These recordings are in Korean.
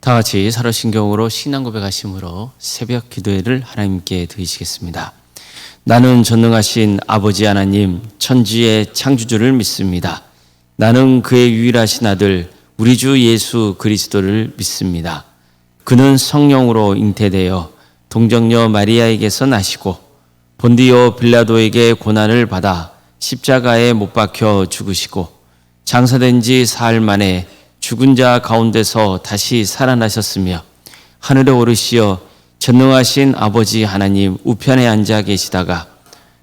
다 같이 살아신경으로 신앙 고백하심으로 새벽 기도회를 하나님께 드리시겠습니다. 나는 전능하신 아버지 하나님, 천지의 창조주를 믿습니다. 나는 그의 유일하신 아들 우리 주 예수 그리스도를 믿습니다. 그는 성령으로 잉태되어 동정녀 마리아에게서 나시고 본디오 빌라도에게 고난을 받아 십자가에 못 박혀 죽으시고 장사된 지 사흘 만에 죽은 자 가운데서 다시 살아나셨으며 하늘에 오르시어 전능하신 아버지 하나님 우편에 앉아 계시다가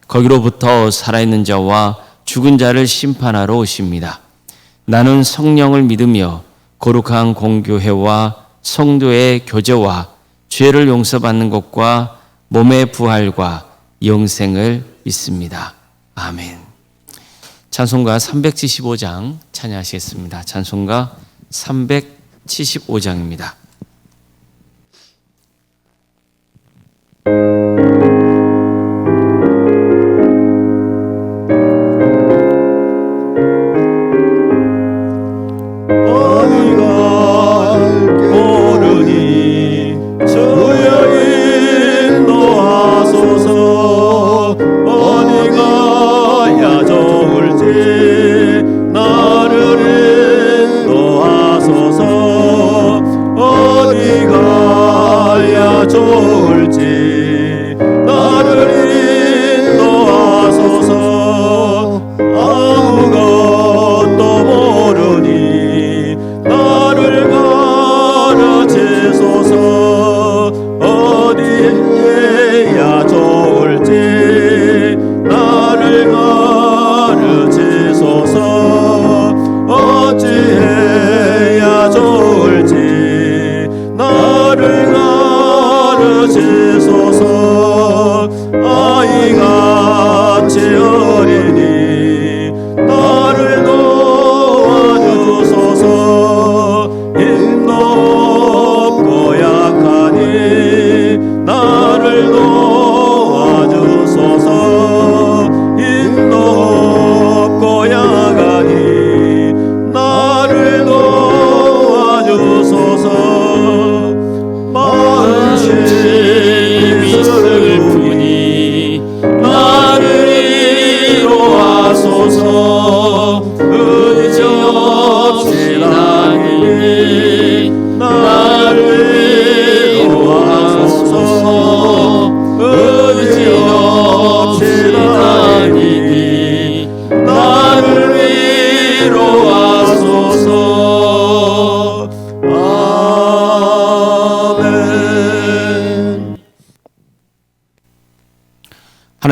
거기로부터 살아있는 자와 죽은 자를 심판하러 오십니다. 나는 성령을 믿으며 거룩한 공교회와 성도의 교제와 죄를 용서받는 것과 몸의 부활과 영생을 믿습니다. 아멘. 찬송가 375장 찬양하시겠습니다. 찬송가 375장입니다.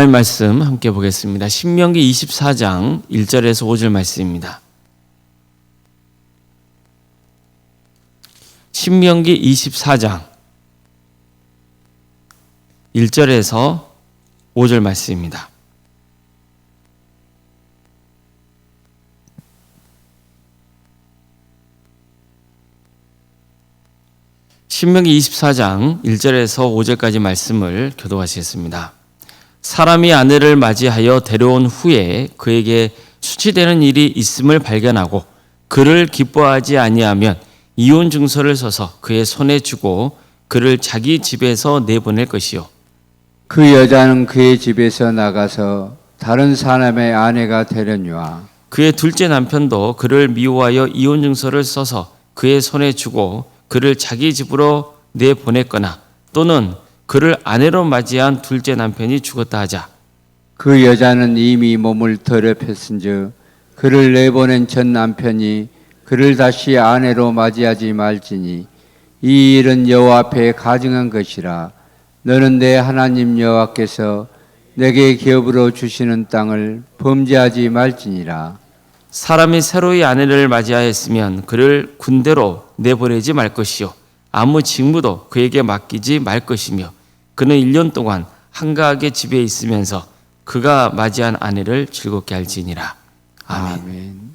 하나님 말씀 함께 보겠습니다. 신명기 24장 1절에서 5절 말씀입니다. 신명기 24장 1절에서 5절 말씀입니다. 신명기 24장 1절에서 5절까지 말씀을 교독하시겠습니다. 사람이 아내를 맞이하여 데려온 후에 그에게 수치되는 일이 있음을 발견하고 그를 기뻐하지 아니하면 이혼 증서를 써서 그의 손에 주고 그를 자기 집에서 내보낼 것이요. 그 여자는 그의 집에서 나가서 다른 사람의 아내가 되려니와 그의 둘째 남편도 그를 미워하여 이혼 증서를 써서 그의 손에 주고 그를 자기 집으로 내보냈거나 또는 그를 아내로 맞이한 둘째 남편이 죽었다 하자 그 여자는 이미 몸을 더럽혔은즉 그를 내보낸 전 남편이 그를 다시 아내로 맞이하지 말지니 이 일은 여호와 앞에 가증한 것이라. 너는 내 하나님 여호와께서 내게 기업으로 주시는 땅을 범죄하지 말지니라. 사람이 새로이 아내를 맞이하였으면 그를 군대로 내보내지 말 것이요 아무 직무도 그에게 맡기지 말 것이며 그는 1년 동안 한가하게 집에 있으면서 그가 맞이한 아내를 즐겁게 할지니라. 아멘.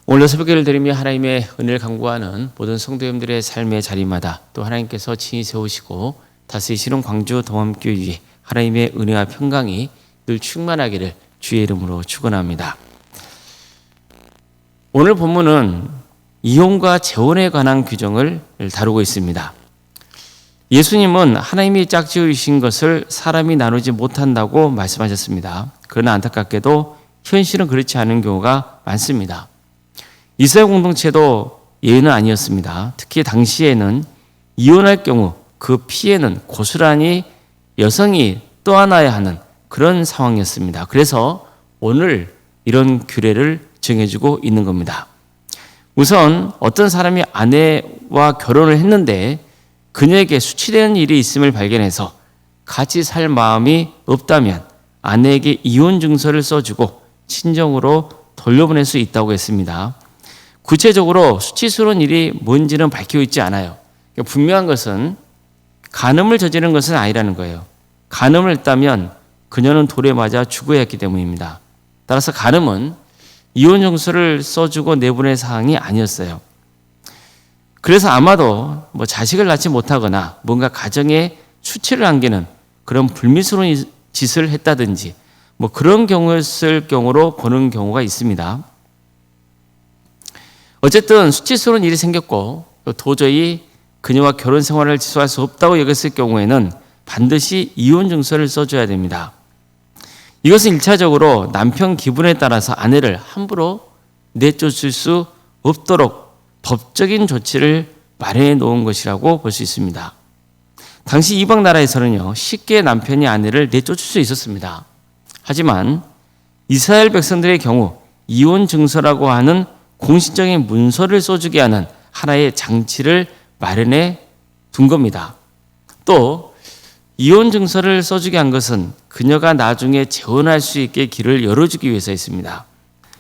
오늘 새벽기를 드리며 하나님의 은혜를 간구하는 모든 성도님들의 삶의 자리마다 또 하나님께서 친히 세우시고 다스리시는 광주 동암교회 위에 하나님의 은혜와 평강이 늘 충만하기를 주의 이름으로 축원합니다. 오늘 본문은 이혼과 재혼에 관한 규정을 다루고 있습니다. 예수님은 하나님이 짝지으신 것을 사람이 나누지 못한다고 말씀하셨습니다. 그러나 안타깝게도 현실은 그렇지 않은 경우가 많습니다. 이스라엘 공동체도 예외는 아니었습니다. 특히 당시에는 이혼할 경우 그 피해는 고스란히 여성이 떠안아야 하는 그런 상황이었습니다. 그래서 오늘 이런 규례를 정해주고 있는 겁니다. 우선 어떤 사람이 아내와 결혼을 했는데 그녀에게 수치되는 일이 있음을 발견해서 같이 살 마음이 없다면 아내에게 이혼 증서를 써주고 친정으로 돌려보낼 수 있다고 했습니다. 구체적으로 수치스러운 일이 뭔지는 밝혀 있지 않아요. 분명한 것은 간음을 저지른 것은 아니라는 거예요. 간음을 했다면 그녀는 돌에 맞아 죽어야 했기 때문입니다. 따라서 간음은 이혼 증서를 써주고 내보낼 사항이 아니었어요. 그래서 아마도 자식을 낳지 못하거나 뭔가 가정에 수치를 안기는 그런 불미스러운 짓을 했다든지 그런 경우였을 경우로 보는 경우가 있습니다. 어쨌든 수치스러운 일이 생겼고 도저히 그녀와 결혼 생활을 지속할 수 없다고 여겼을 경우에는 반드시 이혼 증서를 써줘야 됩니다. 이것은 1차적으로 남편 기분에 따라서 아내를 함부로 내쫓을 수 없도록 법적인 조치를 마련해 놓은 것이라고 볼 수 있습니다. 당시 이방 나라에서는요, 쉽게 남편이 아내를 내쫓을 수 있었습니다. 하지만 이스라엘 백성들의 경우 이혼 증서라고 하는 공식적인 문서를 써주게 하는 하나의 장치를 마련해 둔 겁니다. 또 이혼 증서를 써주게 한 것은 그녀가 나중에 재혼할 수 있게 길을 열어주기 위해서였습니다.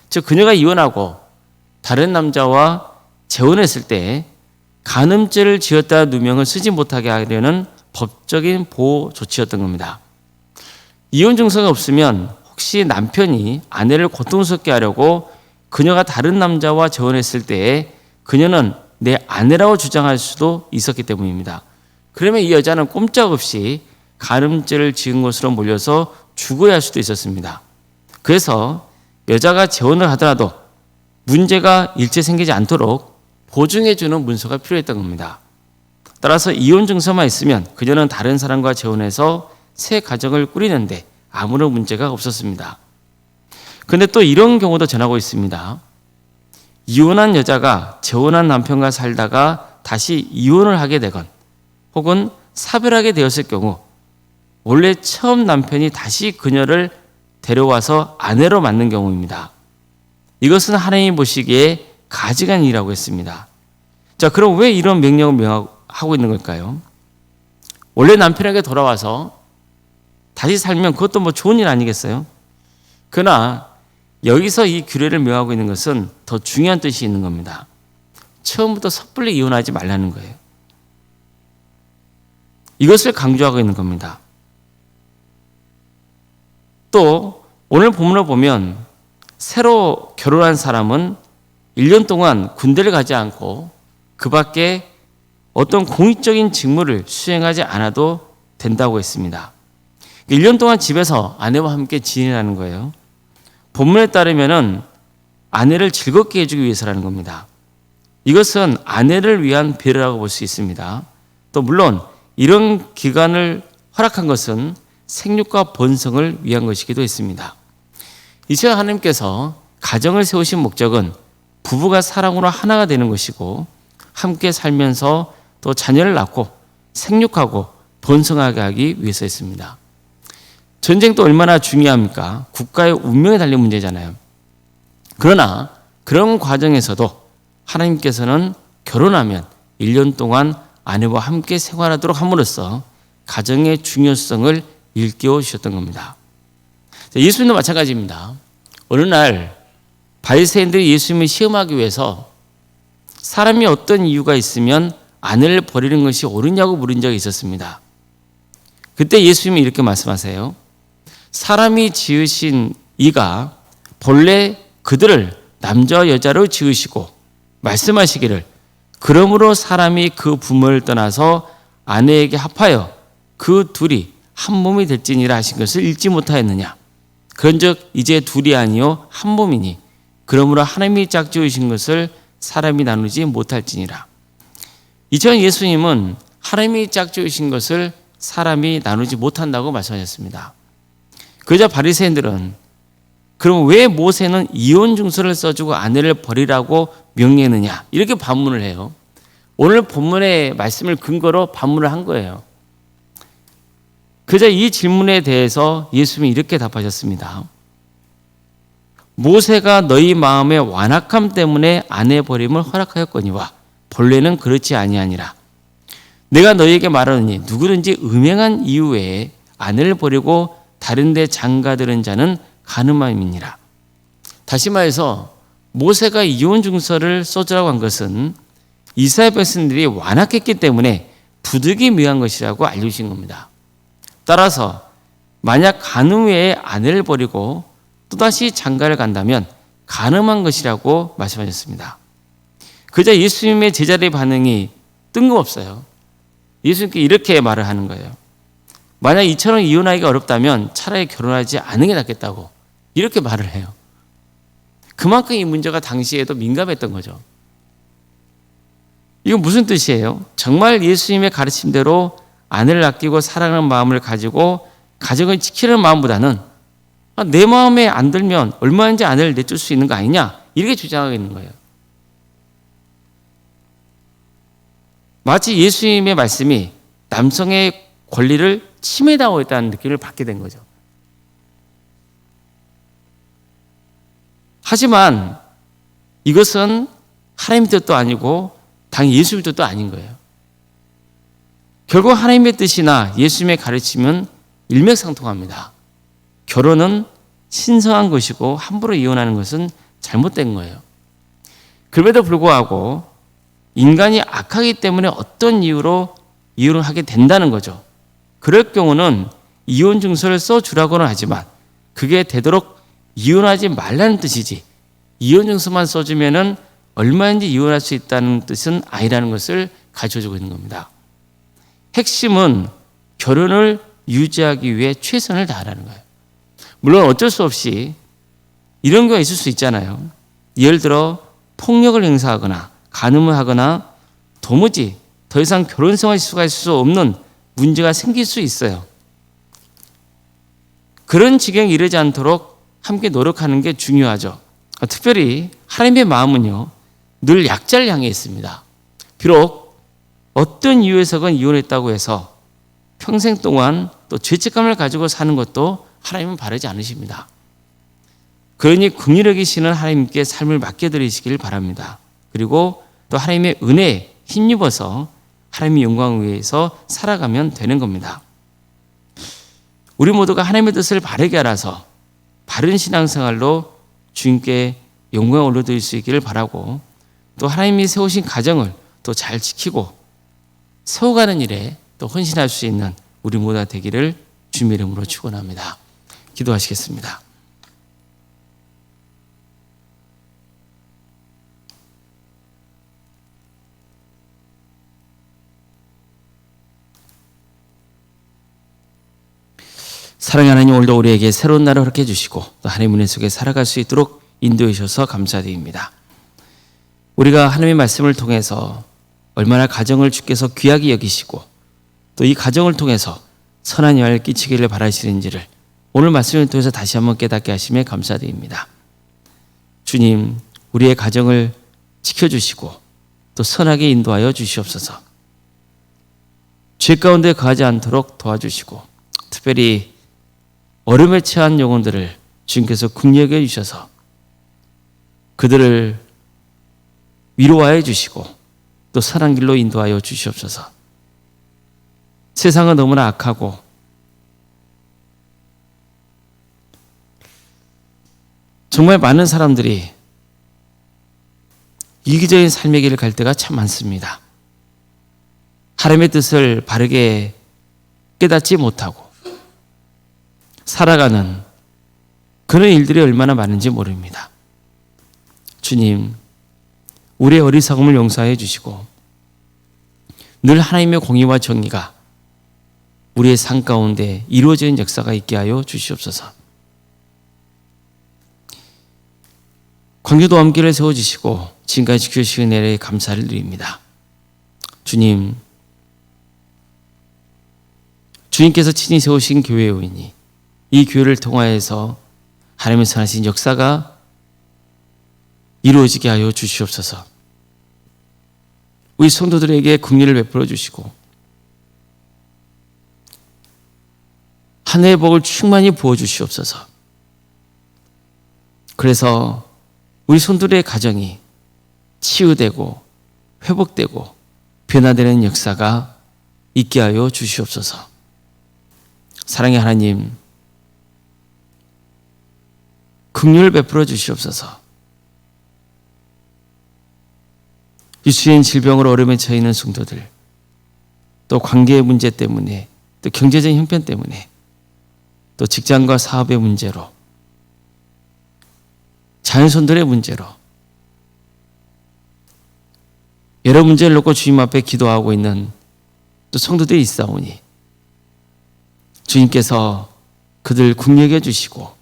즉 그녀가 이혼하고 다른 남자와 재혼했을 때 간음죄를 지었다는 누명을 쓰지 못하게 하려는 법적인 보호 조치였던 겁니다. 이혼 증서가 없으면 혹시 남편이 아내를 고통스럽게 하려고 그녀가 다른 남자와 재혼했을 때에 그녀는 내 아내라고 주장할 수도 있었기 때문입니다. 그러면 이 여자는 꼼짝없이 간음죄를 지은 것으로 몰려서 죽어야 할 수도 있었습니다. 그래서 여자가 재혼을 하더라도 문제가 일체 생기지 않도록 보증해주는 문서가 필요했던 겁니다. 따라서 이혼 증서만 있으면 그녀는 다른 사람과 재혼해서 새 가정을 꾸리는데 아무런 문제가 없었습니다. 그런데 또 이런 경우도 전하고 있습니다. 이혼한 여자가 재혼한 남편과 살다가 다시 이혼을 하게 되건 혹은 사별하게 되었을 경우 원래 처음 남편이 다시 그녀를 데려와서 아내로 맞는 경우입니다. 이것은 하나님이 보시기에 가증한 일이라고 했습니다. 자, 그럼 왜 이런 명령을 명하고 있는 걸까요? 원래 남편에게 돌아와서 다시 살면 그것도 좋은 일 아니겠어요? 그러나 여기서 이 규례를 명하고 있는 것은 더 중요한 뜻이 있는 겁니다. 처음부터 섣불리 이혼하지 말라는 거예요. 이것을 강조하고 있는 겁니다. 또 오늘 본문을 보면 새로 결혼한 사람은 1년 동안 군대를 가지 않고 그 밖에 어떤 공익적인 직무를 수행하지 않아도 된다고 했습니다. 1년 동안 집에서 아내와 함께 지내라는 거예요. 본문에 따르면 아내를 즐겁게 해주기 위해서라는 겁니다. 이것은 아내를 위한 배려라고 볼 수 있습니다. 또 물론 이런 기간을 허락한 것은 생육과 번성을 위한 것이기도 했습니다. 이처럼 하나님께서 가정을 세우신 목적은 부부가 사랑으로 하나가 되는 것이고 함께 살면서 또 자녀를 낳고 생육하고 번성하게 하기 위해서였습니다. 전쟁도 얼마나 중요합니까? 국가의 운명에 달린 문제잖아요. 그러나 그런 과정에서도 하나님께서는 결혼하면 1년 동안 아내와 함께 생활하도록 함으로써 가정의 중요성을 일깨워 주셨던 겁니다. 예수님도 마찬가지입니다. 어느 날 바리새인들이 예수님을 시험하기 위해서 사람이 어떤 이유가 있으면 아내를 버리는 것이 옳으냐고 물은 적이 있었습니다. 그때 예수님이 이렇게 말씀하세요. 사람이 지으신 이가 본래 그들을 남자와 여자로 지으시고 말씀하시기를 그러므로 사람이 그 부모를 떠나서 아내에게 합하여 그 둘이 한 몸이 될지니라 하신 것을 읽지 못하였느냐. 그런즉 이제 둘이 아니요 한 몸이니 그러므로 하나님이 짝지으신 것을 사람이 나누지 못할지니라. 이처럼 예수님은 하나님이 짝지으신 것을 사람이 나누지 못한다고 말씀하셨습니다. 그러자 바리새인들은 그럼 왜 모세는 이혼 증서를 써주고 아내를 버리라고 명령했느냐 이렇게 반문을 해요. 오늘 본문의 말씀을 근거로 반문을 한 거예요. 그러자 이 질문에 대해서 예수님이 이렇게 답하셨습니다. 모세가 너희 마음의 완악함 때문에 아내 버림을 허락하였거니와 본래는 그렇지 아니하니라. 내가 너희에게 말하노니 누구든지 음행한 이후에 아내를 버리고 다른 데 장가들은 자는 간음함이니라. 다시 말해서 모세가 이혼 증서를 써주라고 한 것은 이스라엘 백성들이 완악했기 때문에 부득이 미한 것이라고 알려주신 겁니다. 따라서 만약 간음 외에 아내를 버리고 또다시 장가를 간다면 간음한 것이라고 말씀하셨습니다. 그저 예수님의 제자들의 반응이 뜬금없어요. 예수님께 이렇게 말을 하는 거예요. 만약 이처럼 이혼하기가 어렵다면 차라리 결혼하지 않는 게 낫겠다고 이렇게 말을 해요. 그만큼 이 문제가 당시에도 민감했던 거죠. 이건 무슨 뜻이에요? 정말 예수님의 가르침대로 아내를 아끼고 사랑하는 마음을 가지고 가정을 지키는 마음보다는 내 마음에 안 들면 얼마든지 아내를 내줄 수 있는 거 아니냐 이렇게 주장하고 있는 거예요. 마치 예수님의 말씀이 남성의 권리를 침해당하고 있다는 느낌을 받게 된 거죠. 하지만 이것은 하나님의 뜻도 아니고 당연히 예수님의 뜻도 아닌 거예요. 결국 하나님의 뜻이나 예수님의 가르침은 일맥상통합니다. 결혼은 신성한 것이고 함부로 이혼하는 것은 잘못된 거예요. 그럼에도 불구하고 인간이 악하기 때문에 어떤 이유로 이혼을 하게 된다는 거죠. 그럴 경우는 이혼 증서를 써주라고는 하지만 그게 되도록 이혼하지 말라는 뜻이지 이혼 증서만 써주면은 얼마든지 이혼할 수 있다는 뜻은 아니라는 것을 가르쳐주고 있는 겁니다. 핵심은 결혼을 유지하기 위해 최선을 다하라는 거예요. 물론 어쩔 수 없이 이런 경우가 있을 수 있잖아요. 예를 들어 폭력을 행사하거나 간음을 하거나 도무지 더 이상 결혼 생활을 수행할 수 없는 문제가 생길 수 있어요. 그런 지경에 이르지 않도록 함께 노력하는 게 중요하죠. 특별히 하나님의 마음은요, 늘 약자를 향해 있습니다. 비록 어떤 이유에서건 이혼했다고 해서 평생 동안 또 죄책감을 가지고 사는 것도 하나님은 바라지 않으십니다. 그러니 긍휼히 여기시는 하나님께 삶을 맡겨드리시길 바랍니다. 그리고 또 하나님의 은혜에 힘입어서 하나님의 영광을 위해서 살아가면 되는 겁니다. 우리 모두가 하나님의 뜻을 바르게 알아서 바른 신앙생활로 주님께 영광을 올려드릴 수 있기를 바라고 또 하나님이 세우신 가정을 또 잘 지키고 세워가는 일에 또 헌신할 수 있는 우리 모두가 되기를 주님의 이름으로 축원합니다. 기도하시겠습니다. 사랑하는 하나님, 오늘도 우리에게 새로운 날을 허락해 주시고 또 하나님의 은혜 속에 살아갈 수 있도록 인도해 주셔서 감사드립니다. 우리가 하나님의 말씀을 통해서 얼마나 가정을 주께서 귀하게 여기시고 또 이 가정을 통해서 선한 영향을 끼치기를 바라시는지를 오늘 말씀을 통해서 다시 한번 깨닫게 하심에 감사드립니다. 주님, 우리의 가정을 지켜주시고 또 선하게 인도하여 주시옵소서. 죄 가운데 거하지 않도록 도와주시고 특별히 어려움에 처한 영혼들을 주님께서 긍휼히 여겨 주셔서 그들을 위로하여 주시고 또 선한 길로 인도하여 주시옵소서. 세상은 너무나 악하고 정말 많은 사람들이 이기적인 삶의 길을 갈 때가 참 많습니다. 하나님의 뜻을 바르게 깨닫지 못하고 살아가는 그런 일들이 얼마나 많은지 모릅니다. 주님, 우리의 어리석음을 용서해 주시고 늘 하나님의 공의와 정의가 우리의 삶 가운데 이루어지는 역사가 있게 하여 주시옵소서. 광교도 함께를 세워주시고 지금까지 지켜주신 은혜에 감사를 드립니다. 주님, 주님께서 친히 세우신 교회의원이 이 교회를 통하여서 하나님의 선하신 역사가 이루어지게 하여 주시옵소서. 우리 성도들에게 긍휼을 베풀어 주시고 한 해의 복을 충만히 부어 주시옵소서. 그래서 우리 성도들의 가정이 치유되고 회복되고 변화되는 역사가 있게 하여 주시옵소서. 사랑의 하나님, 긍휼을 베풀어 주시옵소서. 유수인 질병으로 어려움에 처해 있는 성도들, 또 관계의 문제 때문에, 또 경제적인 형편 때문에, 또 직장과 사업의 문제로, 자녀손들의 문제로 여러 문제를 놓고 주님 앞에 기도하고 있는 또 성도들이 있사오니 주님께서 그들 긍휼히 주시고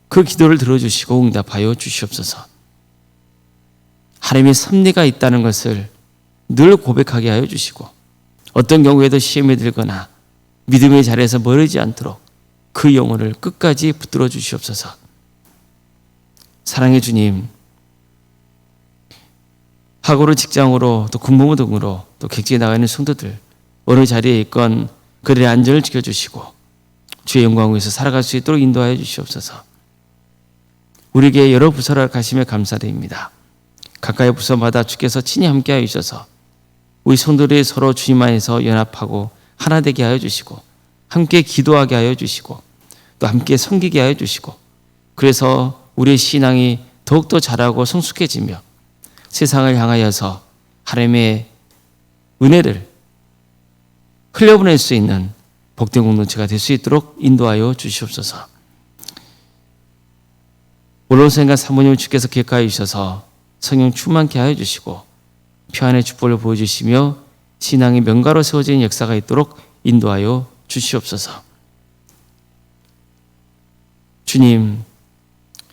그 기도를 들어주시고 응답하여 주시옵소서. 하나님의 섭리가 있다는 것을 늘 고백하게 하여 주시고 어떤 경우에도 시험에 들거나 믿음의 자리에서 멀어지지 않도록 그 영혼을 끝까지 붙들어 주시옵소서. 사랑의 주님, 학으로 직장으로 또 군복무 등으로 또 객지에 나가 있는 성도들 어느 자리에 있건 그들의 안전을 지켜주시고 주의 영광을 위해서 살아갈 수 있도록 인도하여 주시옵소서. 우리에게 여러 부서를 가심에 감사드립니다. 각각의 부서마다 주께서 친히 함께하여 주셔서 우리 성도들이 서로 주님 안에서 연합하고 하나 되게 하여 주시고 함께 기도하게 하여 주시고 또 함께 섬기게 하여 주시고 그래서 우리의 신앙이 더욱더 자라고 성숙해지며 세상을 향하여서 하나님의 은혜를 흘려보낼 수 있는 복된 공동체가 될 수 있도록 인도하여 주시옵소서. 올로선과 사모님을 주께서 기억하여 주셔서 성령 충만케 하여 주시고 평안의 축복을 보여주시며 신앙의 명가로 세워지는 역사가 있도록 인도하여 주시옵소서. 주님,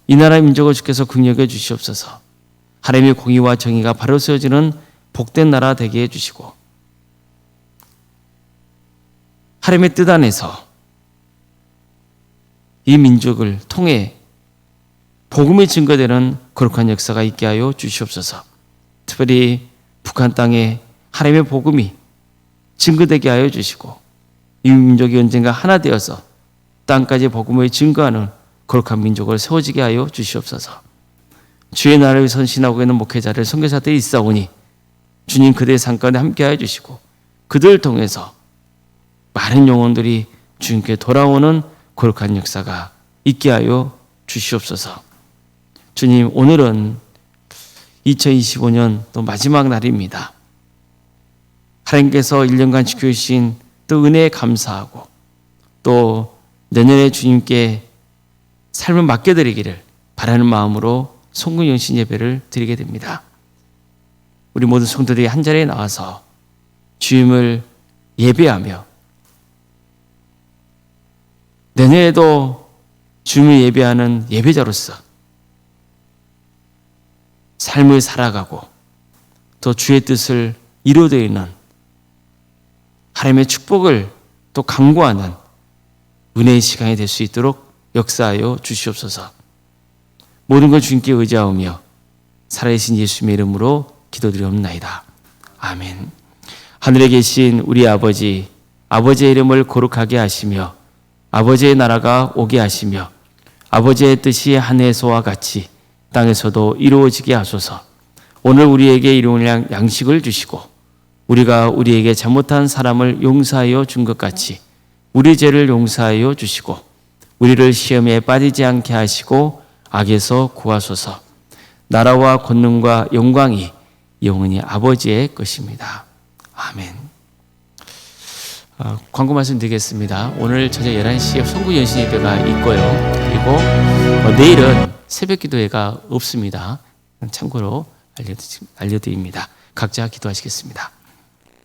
이 나라의 민족을 주께서 긍휼히 주시옵소서. 하나님의 공의와 정의가 바로 세워지는 복된 나라 되게 해주시고 하나님의 뜻 안에서 이 민족을 통해 복음이 증거되는 거룩한 역사가 있게 하여 주시옵소서. 특별히 북한 땅에 하나님의 복음이 증거되게 하여 주시고 이 민족이 언젠가 하나 되어서 땅까지 복음을 증거하는 거룩한 민족을 세워지게 하여 주시옵소서. 주의 나라를 선신하고 있는 목회자들, 선교사들이 있사오니 주님 그들의 삶 가운데 함께하여 주시고 그들을 통해서 많은 영혼들이 주님께 돌아오는 거룩한 역사가 있게 하여 주시옵소서. 주님, 오늘은 2025년 또 마지막 날입니다. 하나님께서 1년간 지켜주신 또 은혜에 감사하고 또 내년에 주님께 삶을 맡겨드리기를 바라는 마음으로 송구영신 예배를 드리게 됩니다. 우리 모든 성도들이 한 자리에 나와서 주님을 예배하며 내년에도 주님을 예배하는 예배자로서 삶을 살아가고 또 주의 뜻을 이루어드리는 하나님의 축복을 또 강구하는 은혜의 시간이 될 수 있도록 역사하여 주시옵소서. 모든 걸 주님께 의지하오며 살아계신 예수님의 이름으로 기도드리옵나이다. 아멘. 하늘에 계신 우리 아버지, 아버지의 이름을 거룩하게 하시며 아버지의 나라가 오게 하시며 아버지의 뜻이 하늘에서와 같이 땅에서도 이루어지게 하소서. 오늘 우리에게 일용할 양식을 주시고 우리가 우리에게 잘못한 사람을 용서하여 준 것 같이 우리 죄를 용서하여 주시고 우리를 시험에 빠지지 않게 하시고 악에서 구하소서. 나라와 권능과 영광이 영원히 아버지의 것입니다. 아멘. 광고 말씀드리겠습니다. 오늘 저녁 11시에 송구 연신 예배가 있고요. 그리고 내일은 새벽 기도회가 없습니다. 참고로 알려드립니다. 각자 기도하시겠습니다.